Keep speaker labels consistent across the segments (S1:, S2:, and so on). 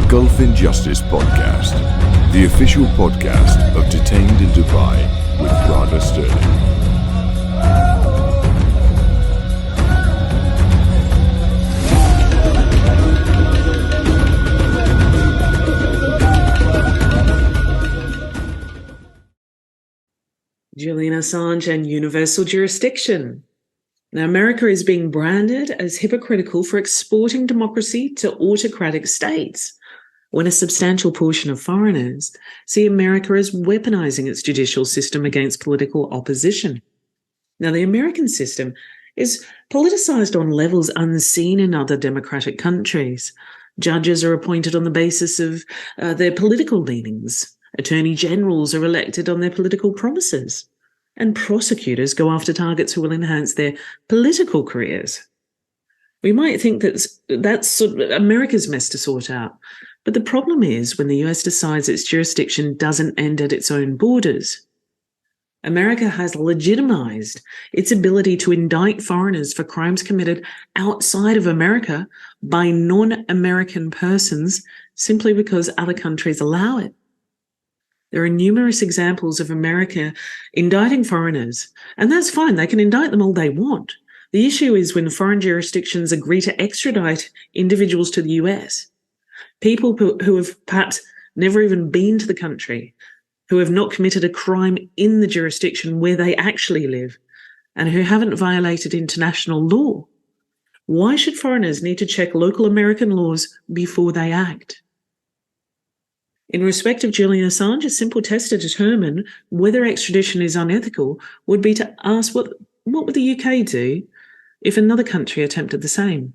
S1: Gulf Injustice Podcast, the official podcast of Detained in Dubai with Radha Stirling.
S2: Julian Assange and universal jurisdiction. Now, America is being branded as hypocritical for exporting democracy to autocratic states, when a substantial portion of foreigners see America as weaponising its judicial system against political opposition. Now, the American system is politicised on levels unseen in other democratic countries. Judges are appointed on the basis of their political leanings. Attorney generals are elected on their political promises. And prosecutors go after targets who will enhance their political careers. We might think that's sort of America's mess to sort out. But the problem is when the US decides its jurisdiction doesn't end at its own borders. America has legitimized its ability to indict foreigners for crimes committed outside of America by non-American persons simply because other countries allow it. There are numerous examples of America indicting foreigners, and that's fine. They can indict them all they want. The issue is when foreign jurisdictions agree to extradite individuals to the US, people who have perhaps never even been to the country, who have not committed a crime in the jurisdiction where they actually live, and who haven't violated international law. Why should foreigners need to check local American laws before they act? In respect of Julian Assange, a simple test to determine whether extradition is unethical would be to ask what would the UK do if another country attempted the same?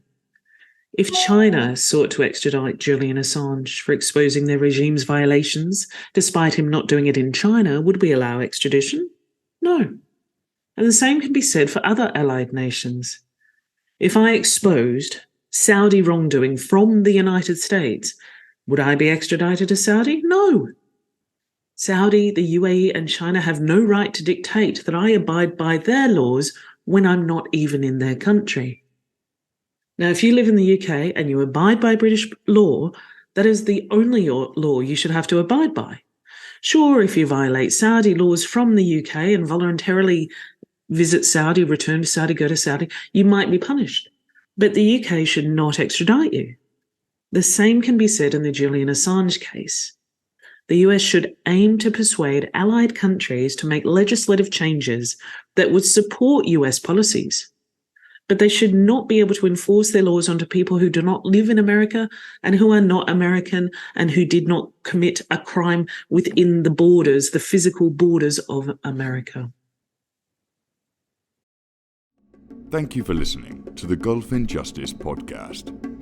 S2: If China sought to extradite Julian Assange for exposing their regime's violations, despite him not doing it in China, would we allow extradition? No. And the same can be said for other allied nations. If I exposed Saudi wrongdoing from the United States, would I be extradited to Saudi? No. Saudi, the UAE, and China have no right to dictate that I abide by their laws when I'm not even in their country. Now, if you live in the UK and you abide by British law, that is the only law you should have to abide by. Sure, if you violate Saudi laws from the UK and voluntarily visit Saudi, return to Saudi, go to Saudi, you might be punished. But the UK should not extradite you. The same can be said in the Julian Assange case. The US should aim to persuade allied countries to make legislative changes that would support US policies. But they should not be able to enforce their laws onto people who do not live in America and who are not American and who did not commit a crime within the borders, the physical borders of America.
S1: Thank you for listening to the Gulf Injustice Podcast.